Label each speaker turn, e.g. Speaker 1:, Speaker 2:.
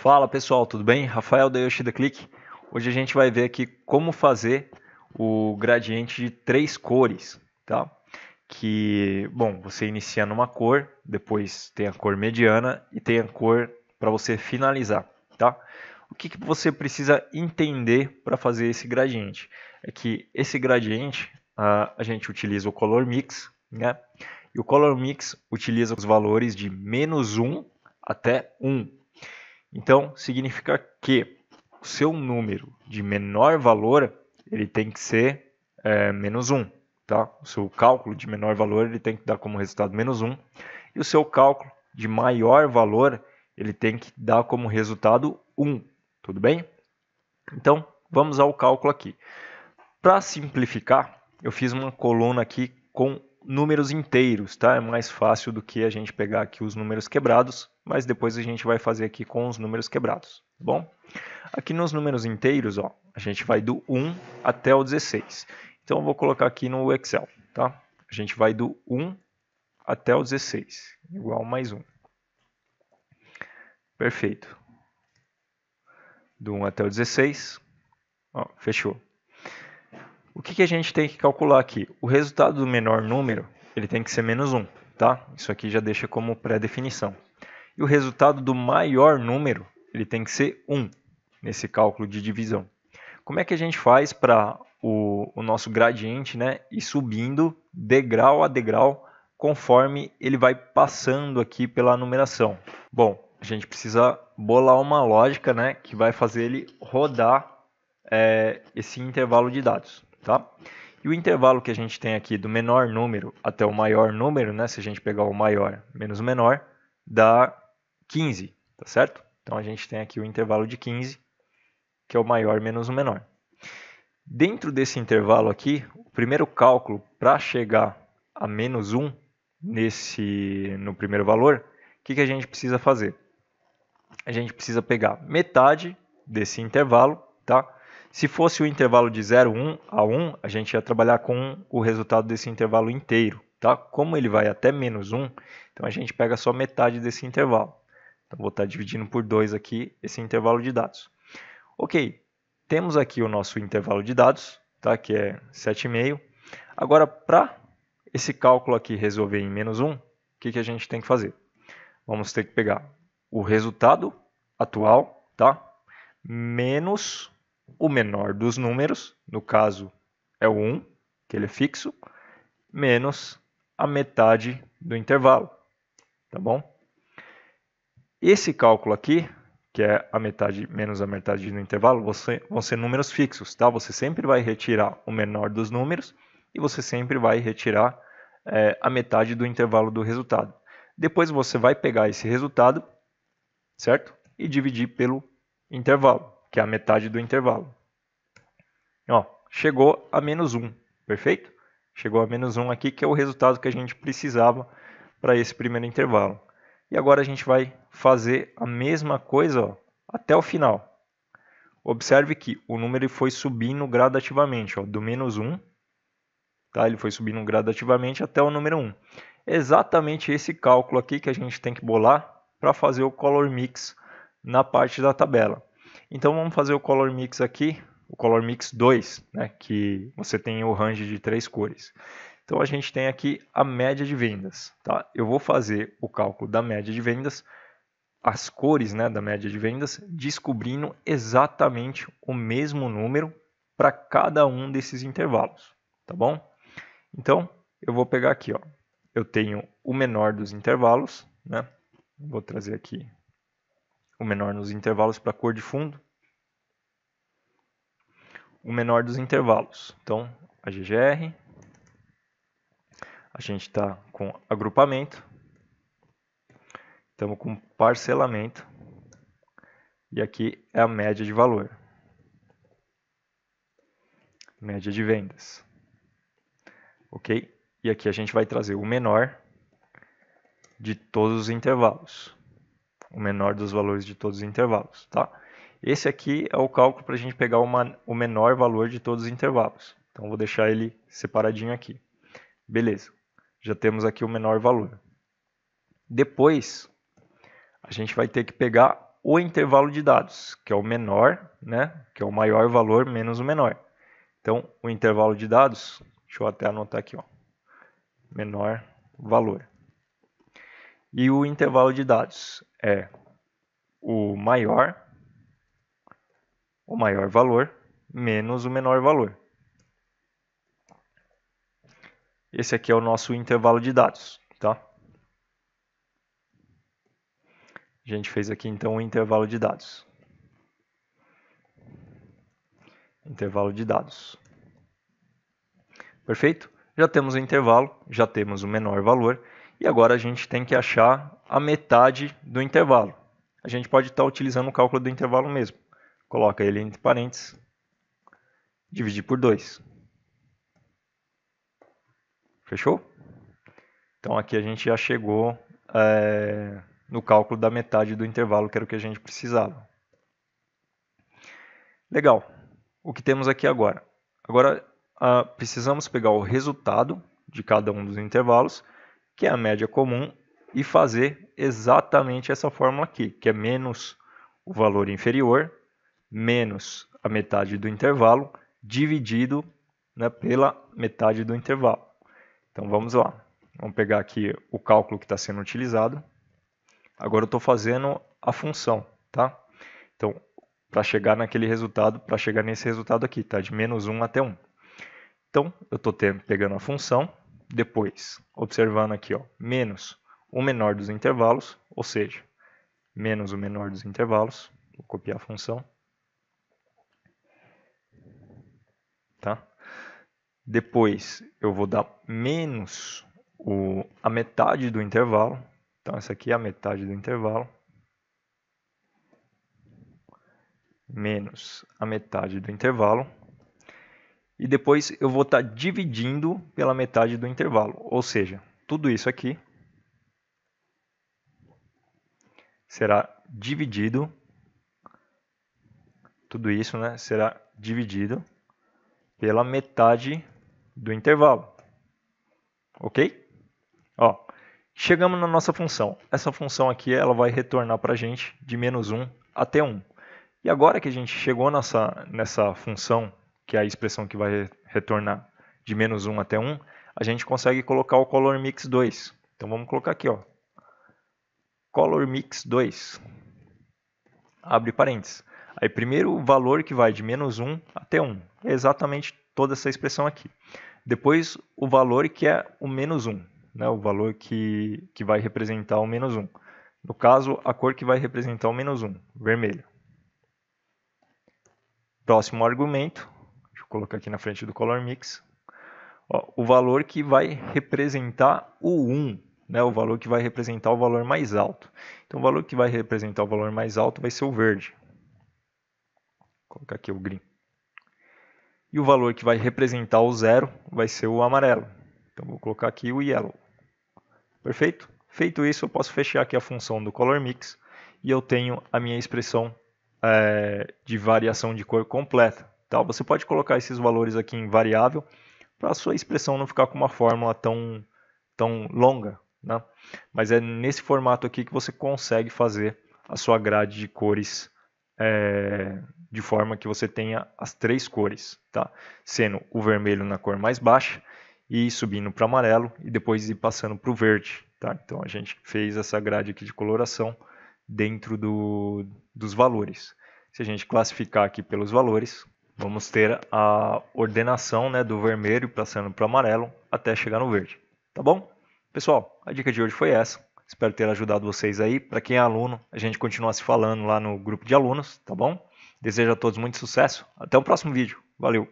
Speaker 1: Fala pessoal, tudo bem? Rafael da Yoshida Click. Hoje a gente vai ver aqui como fazer o gradiente de 3 cores, tá? Bom, você inicia numa cor, depois tem a cor mediana e tem a cor para você finalizar, tá? O que você precisa entender para fazer esse gradiente? É que esse gradiente a gente utiliza o Color Mix, né? E o Color Mix utiliza os valores de -1 até 1. Então, significa que o seu número de menor valor ele tem que ser -1. Tá? O seu cálculo de menor valor ele tem que dar como resultado -1. E o seu cálculo de maior valor ele tem que dar como resultado 1. Tudo bem? Então, vamos ao cálculo aqui. Para simplificar, eu fiz uma coluna aqui com números inteiros, tá? É mais fácil do que a gente pegar aqui os números quebrados, mas depois a gente vai fazer aqui com os números quebrados, tá bom? Aqui nos números inteiros, ó, a gente vai do 1 até o 16. Então eu vou colocar aqui no Excel, tá? A gente vai do 1 até o 16, igual mais 1. Perfeito. Do 1 até o 16, ó, fechou. O que a gente tem que calcular aqui? O resultado do menor número ele tem que ser -1, tá? Isso aqui já deixa como pré-definição. E o resultado do maior número ele tem que ser 1 nesse cálculo de divisão. Como é que a gente faz para o nosso gradiente, né, ir subindo degrau a degrau conforme ele vai passando aqui pela numeração? Bom, a gente precisa bolar uma lógica, né, que vai fazer ele rodar esse intervalo de dados. Tá? E o intervalo que a gente tem aqui do menor número até o maior número, né, se a gente pegar o maior menos o menor, dá 15, tá certo? Então a gente tem aqui o intervalo de 15, que é o maior menos o menor. Dentro desse intervalo aqui, o primeiro cálculo para chegar a -1 no primeiro valor, o que a gente precisa fazer? A gente precisa pegar metade desse intervalo, tá? Se fosse o intervalo de 0,1 a 1, a gente ia trabalhar com o resultado desse intervalo inteiro, tá? Como ele vai até -1, então a gente pega só metade desse intervalo. Então vou estar dividindo por 2 aqui esse intervalo de dados. Ok, temos aqui o nosso intervalo de dados, tá? Que é 7,5. Agora, para esse cálculo aqui resolver em -1, o que a gente tem que fazer? Vamos ter que pegar o resultado atual, tá? Menos o menor dos números, no caso é o 1, que ele é fixo, menos a metade do intervalo, tá bom? Esse cálculo aqui, que é a metade menos a metade do intervalo, vão ser números fixos, tá? Você sempre vai retirar o menor dos números e você sempre vai retirar a metade do intervalo do resultado. Depois você vai pegar esse resultado, certo? E dividir pelo intervalo, que é a metade do intervalo. Ó, chegou a -1, perfeito? Chegou a -1 aqui, que é o resultado que a gente precisava para esse primeiro intervalo. E agora a gente vai fazer a mesma coisa, ó, até o final. Observe que o número foi subindo gradativamente, ó, do -1, tá? Ele foi subindo gradativamente até o número 1. Exatamente esse cálculo aqui que a gente tem que bolar para fazer o Color Mix na parte da tabela. Então vamos fazer o Color Mix aqui, o Color Mix 2, né, que você tem o range de 3 cores. Então a gente tem aqui a média de vendas. Tá? Eu vou fazer o cálculo da média de vendas, as cores, né, da média de vendas, descobrindo exatamente o mesmo número para cada um desses intervalos. Tá bom? Então eu vou pegar aqui, ó. Eu tenho o menor dos intervalos, né? Vou trazer aqui o menor nos intervalos para a cor de fundo. O menor dos intervalos. Então, a GGR. A gente está com agrupamento. Estamos com parcelamento. E aqui é a média de valor. Média de vendas. Ok? E aqui a gente vai trazer o menor de todos os intervalos. O menor dos valores de todos os intervalos, tá? Esse aqui é o cálculo para a gente pegar o menor valor de todos os intervalos. Então, vou deixar ele separadinho aqui. Beleza. Já temos aqui o menor valor. Depois, a gente vai ter que pegar o intervalo de dados, que é o menor, né? Que é o maior valor menos o menor. Então, o intervalo de dados, deixa eu até anotar aqui, ó, menor valor. E o intervalo de dados é o maior valor menos o menor valor. Esse aqui é o nosso intervalo de dados, tá? A gente fez aqui então o intervalo de dados. Intervalo de dados. Perfeito? Já temos o intervalo, já temos o menor valor e agora a gente tem que achar a metade do intervalo. A gente pode estar utilizando o cálculo do intervalo mesmo. Coloca ele entre parênteses, dividir por 2. Fechou? Então aqui a gente já chegou no cálculo da metade do intervalo, que era o que a gente precisava. Legal. O que temos aqui agora? Agora precisamos pegar o resultado de cada um dos intervalos, que é a média comum, e fazer exatamente essa fórmula aqui, que é menos o valor inferior, menos a metade do intervalo, dividido, né, pela metade do intervalo. Então vamos lá. Vamos pegar aqui o cálculo que está sendo utilizado. Agora eu estou fazendo a função, tá? Então, para chegar naquele resultado, para chegar nesse resultado aqui, tá? De menos 1 até 1. Então, eu estou pegando a função, depois observando aqui, ó, menos o menor dos intervalos, ou seja, menos o menor dos intervalos. Vou copiar a função. Tá? Depois, eu vou dar menos a metade do intervalo. Então, essa aqui é a metade do intervalo. Menos a metade do intervalo. E depois eu vou estar dividindo pela metade do intervalo. Ou seja, tudo isso aqui será dividido. Tudo isso, né, será dividido pela metade do intervalo. Ok? Ó, chegamos na nossa função. Essa função aqui ela vai retornar para a gente de menos 1 até 1. E agora que a gente chegou nessa função, que é a expressão que vai retornar de menos 1 até 1, a gente consegue colocar o color mix 2. Então vamos colocar aqui, ó, color mix 2. Abre parênteses. Aí primeiro o valor que vai de menos 1 até 1. É exatamente toda essa expressão aqui. Depois o valor que é o menos 1. Né, o valor que vai representar o menos 1. No caso, a cor que vai representar o menos 1, vermelho. Próximo argumento, deixa eu colocar aqui na frente do color mix, ó, o valor que vai representar o 1, né, o valor que vai representar o valor mais alto. Então, o valor que vai representar o valor mais alto vai ser o verde. Vou colocar aqui o green. E o valor que vai representar o 0 vai ser o amarelo. Então, vou colocar aqui o yellow. Perfeito? Feito isso, eu posso fechar aqui a função do color mix e eu tenho a minha expressão de variação de cor completa. Tá? Você pode colocar esses valores aqui em variável para a sua expressão não ficar com uma fórmula tão longa. Né? Mas é nesse formato aqui que você consegue fazer a sua grade de cores de forma que você tenha as 3 cores. Tá? Sendo o vermelho na cor mais baixa e subindo para o amarelo e depois ir passando para o verde. Tá? Então a gente fez essa grade aqui de coloração dentro dos valores. Se a gente classificar aqui pelos valores, vamos ter a ordenação, né, do vermelho passando para o amarelo até chegar no verde. Tá bom? Pessoal, a dica de hoje foi essa. Espero ter ajudado vocês aí. Para quem é aluno, a gente continua se falando lá no grupo de alunos, tá bom? Desejo a todos muito sucesso. Até o próximo vídeo. Valeu!